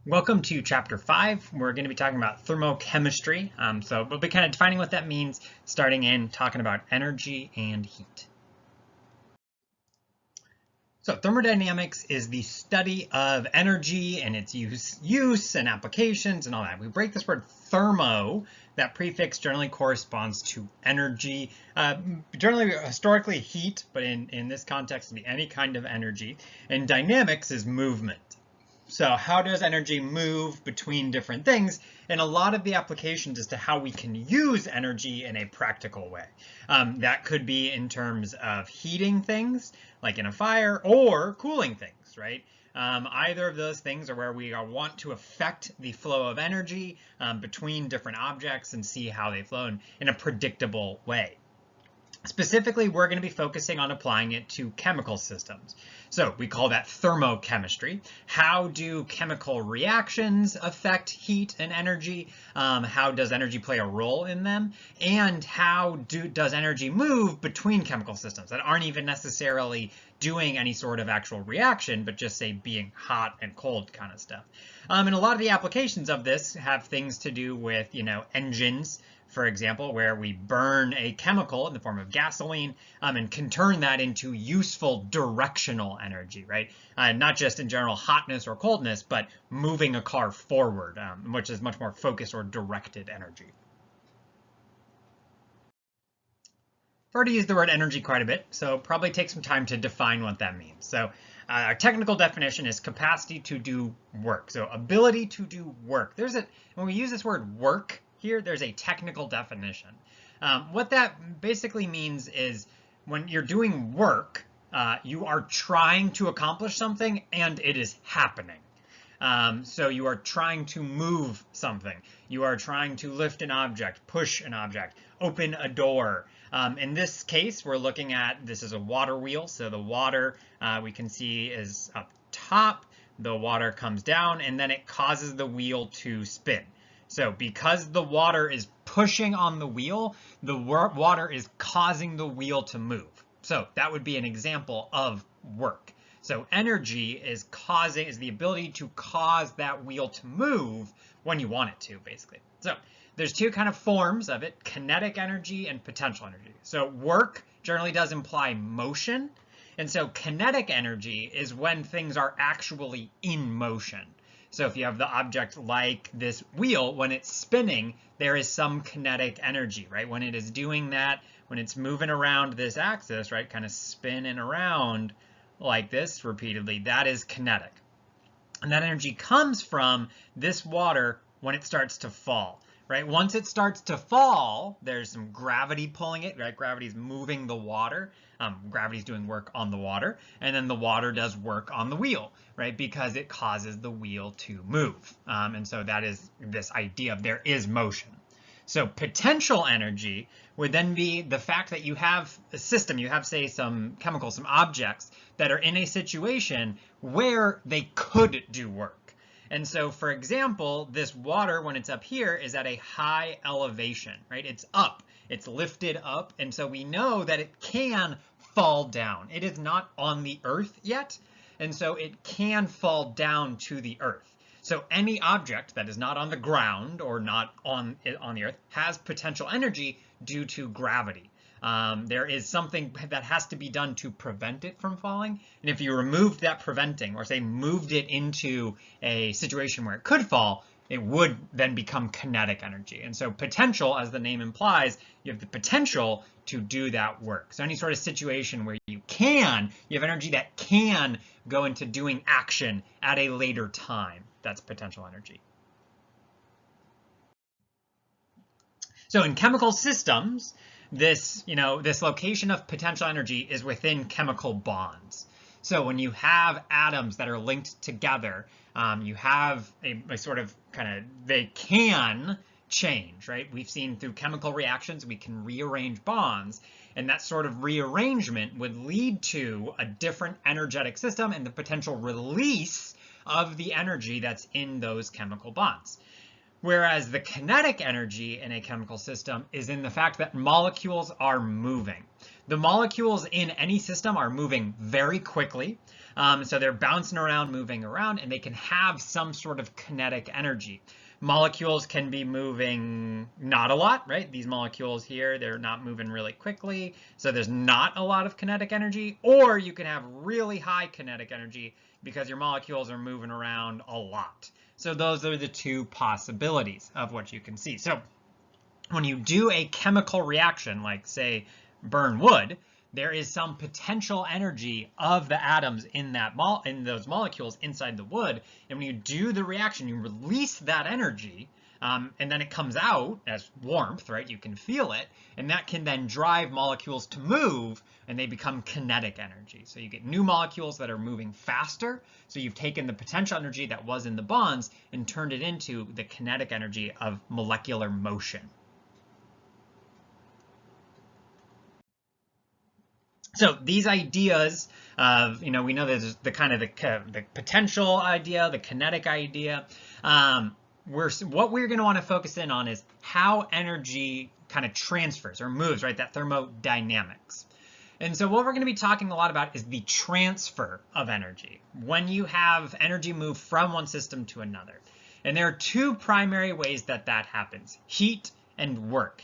Welcome to Chapter 5. We're going to be talking about thermochemistry. So we'll be kind of defining what that means, starting in talking about energy and heat. So thermodynamics is the study of energy and its use and applications and all that. We break this word thermo. That prefix generally corresponds to energy, generally historically heat, but in this context, it can be any kind of energy. And dynamics is movement. So how does energy move between different things? And a lot of the applications as to how we can use energy in a practical way. That could be in terms of heating things, like in a fire, or cooling things, right? Either of those things are where we want to affect the flow of energy between different objects and see how they flow in a predictable way. Specifically, we're going to be focusing on applying it to chemical systems. So we call that thermochemistry. How do chemical reactions affect heat and energy? How does energy play a role in them? And how does energy move between chemical systems that aren't even necessarily doing any sort of actual reaction, but just say being hot and cold kind of stuff. And a lot of the applications of this have things to do with, engines, for example, where we burn a chemical in the form of gasoline and can turn that into useful directional energy, right? Not just in general hotness or coldness, but moving a car forward, which is much more focused or directed energy. I've already used the word energy quite a bit, so probably take some time to define what that means. So our technical definition is capacity to do work. So ability to do work. When we use this word work here, there's a technical definition. What that basically means is when you're doing work, you are trying to accomplish something and it is happening. So you are trying to move something. You are trying to lift an object, push an object, open a door. In this case, we're looking at, this is a water wheel. So the water we can see is up top. The water comes down and then it causes the wheel to spin. So because the water is pushing on the wheel, the water is causing the wheel to move. So that would be an example of work. So energy is the ability to cause that wheel to move when you want it to, basically. So there's two kind of forms of it, kinetic energy and potential energy. So work generally does imply motion. And so kinetic energy is when things are actually in motion. So if you have the object like this wheel, when it's spinning, there is some kinetic energy, right? When it is doing that, when it's moving around this axis, right, kind of spinning around like this repeatedly, that is kinetic. And that energy comes from this water when it starts to fall, right? Once it starts to fall, there's some gravity pulling it, right? Gravity is moving the water. Gravity is doing work on the water, and then the water does work on the wheel, right? Because it causes the wheel to move. And so that is this idea of there is motion. So potential energy would then be the fact that you have a system, you have, say, some chemicals, some objects that are in a situation where they could do work. And so, for example, this water, when it's up here, is at a high elevation, right? It's up, it's lifted up. And so we know that it can fall down. It is not on the earth yet. And so it can fall down to the earth. So any object that is not on the ground or not on the earth has potential energy due to gravity. There is something that has to be done to prevent it from falling. And if you removed that preventing, or say moved it into a situation where it could fall, it would then become kinetic energy. And so potential, as the name implies, you have the potential to do that work. So any sort of situation where you have energy that can go into doing action at a later time. That's potential energy. So in chemical systems, this location of potential energy is within chemical bonds. So when you have atoms that are linked together, you have a sort of they can change, right? We've seen through chemical reactions, we can rearrange bonds, and that sort of rearrangement would lead to a different energetic system and the potential release of the energy that's in those chemical bonds. Whereas the kinetic energy in a chemical system is in the fact that molecules are moving. The molecules in any system are moving very quickly. So they're bouncing around, moving around, and they can have some sort of kinetic energy. Molecules can be moving not a lot, right? These molecules here, they're not moving really quickly, so there's not a lot of kinetic energy. Or you can have really high kinetic energy because your molecules are moving around a lot. So those are the two possibilities of what you can see. So when you do a chemical reaction, like say burn wood, there is some potential energy of the atoms in that in those molecules inside the wood. And when you do the reaction, you release that energy, and then it comes out as warmth, right? You can feel it, and that can then drive molecules to move, and they become kinetic energy. So you get new molecules that are moving faster. So you've taken the potential energy that was in the bonds and turned it into the kinetic energy of molecular motion. So these ideas of, we know there's the kind of the potential idea, the kinetic idea. What we're going to want to focus in on is how energy kind of transfers or moves, right? That thermodynamics. And so what we're going to be talking a lot about is the transfer of energy, when you have energy move from one system to another. And there are two primary ways that that happens: heat and work.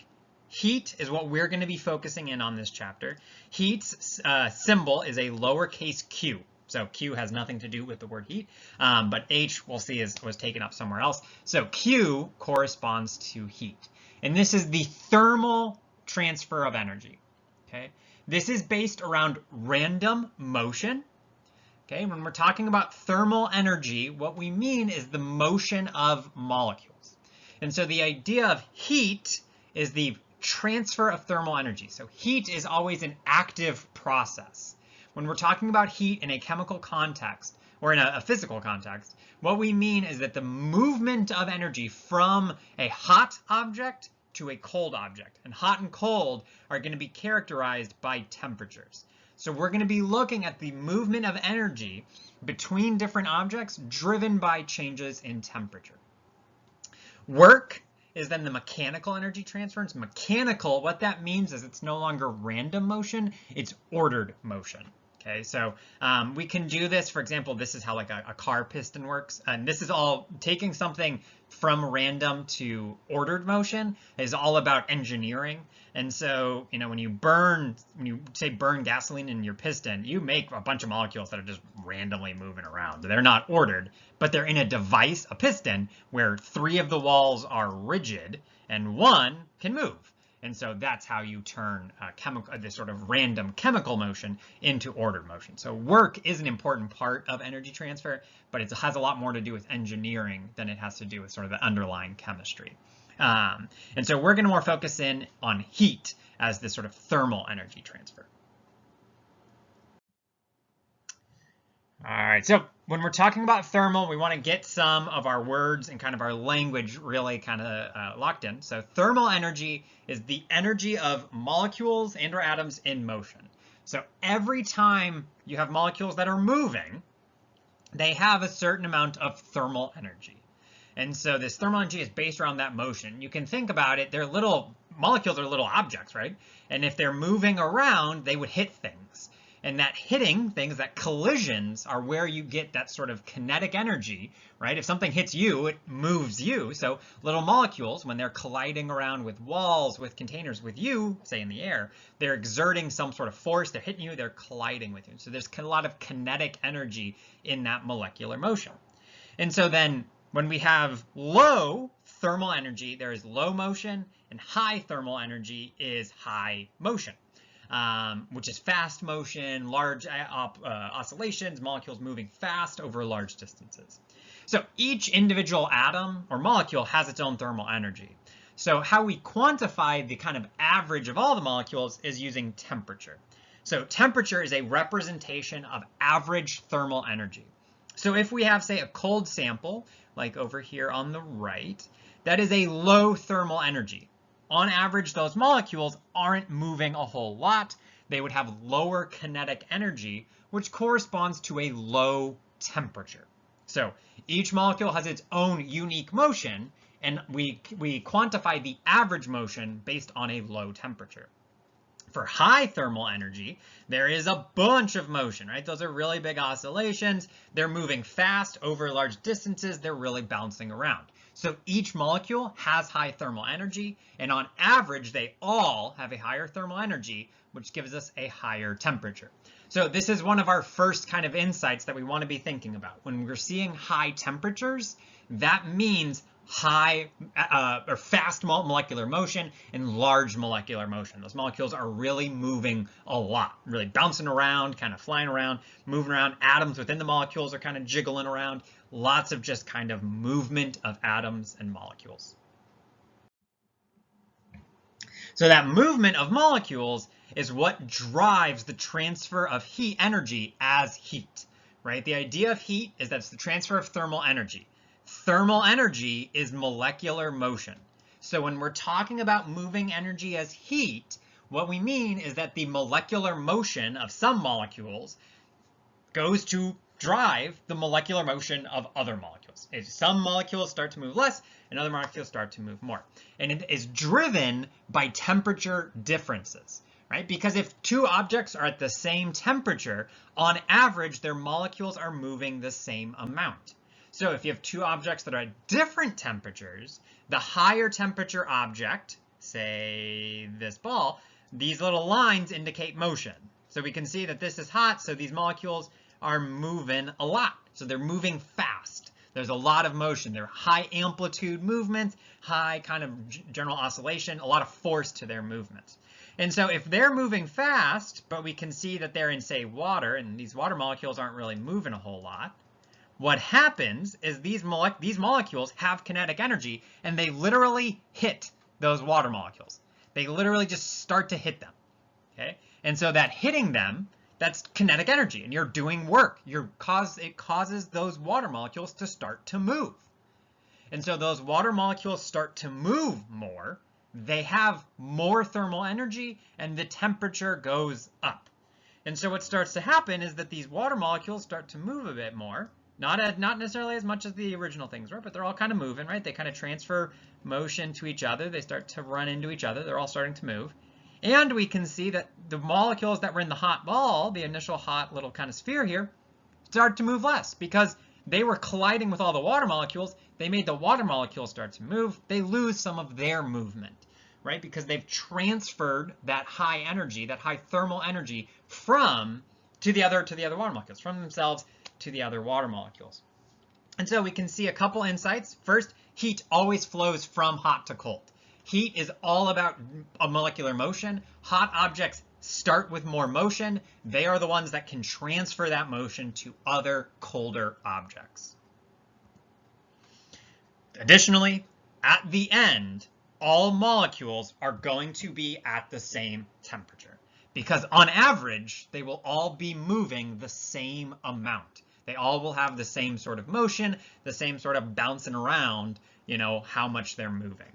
Heat is what we're going to be focusing in on this chapter. Heat's symbol is a lowercase q. So Q has nothing to do with the word heat, but H we'll see was taken up somewhere else. So Q corresponds to heat. And this is the thermal transfer of energy. Okay, this is based around random motion. Okay, when we're talking about thermal energy, what we mean is the motion of molecules. And so the idea of heat is the transfer of thermal energy. So heat is always an active process. When we're talking about heat in a chemical context or in a physical context, what we mean is that the movement of energy from a hot object to a cold object. And hot and cold are going to be characterized by temperatures. So we're going to be looking at the movement of energy between different objects driven by changes in temperature. Work is then the mechanical energy transference. Mechanical, what that means is it's no longer random motion, it's ordered motion. Okay, so we can do this. For example, this is how like a car piston works. And this is all taking something from random to ordered motion is all about engineering. And so, when you say burn gasoline in your piston, you make a bunch of molecules that are just randomly moving around. They're not ordered, but they're in a device, a piston, where 3 of the walls are rigid and 1 can move. And so that's how you turn this sort of random chemical motion into ordered motion. So work is an important part of energy transfer, but it has a lot more to do with engineering than it has to do with sort of the underlying chemistry. And so we're going to more focus in on heat as this sort of thermal energy transfer. All right, so when we're talking about thermal, we want to get some of our words and kind of our language really kind of locked in. So thermal energy is the energy of molecules and or atoms in motion. So every time you have molecules that are moving, they have a certain amount of thermal energy. And so this thermal energy is based around that motion. You can think about it, molecules are little objects, right? And if they're moving around, they would hit things. And that hitting things, that collisions, are where you get that sort of kinetic energy, right? If something hits you, it moves you. So little molecules, when they're colliding around with walls, with containers, with you, say in the air, they're exerting some sort of force, they're hitting you, they're colliding with you. So there's a lot of kinetic energy in that molecular motion. And so then when we have low thermal energy, there is low motion, and high thermal energy is high motion. Which is fast motion, large oscillations, molecules moving fast over large distances. So each individual atom or molecule has its own thermal energy. So how we quantify the kind of average of all the molecules is using temperature. So temperature is a representation of average thermal energy. So if we have, say, a cold sample, like over here on the right, that is a low thermal energy. On average, those molecules aren't moving a whole lot. They would have lower kinetic energy, which corresponds to a low temperature. So each molecule has its own unique motion, and we quantify the average motion based on a low temperature. For high thermal energy, there is a bunch of motion, right? Those are really big oscillations. They're moving fast over large distances. They're really bouncing around. So each molecule has high thermal energy, and on average, they all have a higher thermal energy, which gives us a higher temperature. So this is one of our first kind of insights that we want to be thinking about. When we're seeing high temperatures, that means high or fast molecular motion and large molecular motion. Those molecules are really moving a lot, really bouncing around, kind of flying around, moving around. Atoms within the molecules are kind of jiggling around. Lots of just kind of movement of atoms and molecules. So that movement of molecules is what drives the transfer of heat energy as heat, right? The idea of heat is that it's the transfer of thermal energy. Thermal energy is molecular motion. So when we're talking about moving energy as heat, what we mean is that the molecular motion of some molecules goes to drive the molecular motion of other molecules. If some molecules start to move less, and other molecules start to move more. And it is driven by temperature differences, right? Because if two objects are at the same temperature, on average, their molecules are moving the same amount. So if you have two objects that are at different temperatures, the higher temperature object, say this ball, these little lines indicate motion. So we can see that this is hot, so these molecules are moving a lot. So they're moving fast. There's a lot of motion. They're high amplitude movements, high kind of general oscillation, a lot of force to their movements. And so if they're moving fast, but we can see that they're in, say, water, and these water molecules aren't really moving a whole lot, what happens is these molecules have kinetic energy, and they literally hit those water molecules. They literally just start to hit them, okay? And so that hitting them, that's kinetic energy, and you're doing work. It causes those water molecules to start to move. And so those water molecules start to move more. They have more thermal energy, and the temperature goes up. And so what starts to happen is that these water molecules start to move a bit more. Not necessarily as much as the original things were, but they're all kind of moving, right? They kind of transfer motion to each other. They start to run into each other. They're all starting to move. And we can see that the molecules that were in the hot ball, the initial hot little kind of sphere here, start to move less because they were colliding with all the water molecules. They made the water molecules start to move. They lose some of their movement, right? Because they've transferred that high energy, that high thermal energy to the other water molecules, from themselves to the other water molecules. And so we can see a couple insights. First, heat always flows from hot to cold. Heat is all about a molecular motion. Hot objects start with more motion. They are the ones that can transfer that motion to other colder objects. Additionally, at the end, all molecules are going to be at the same temperature because on average, they will all be moving the same amount. They all will have the same sort of motion, the same sort of bouncing around, how much they're moving.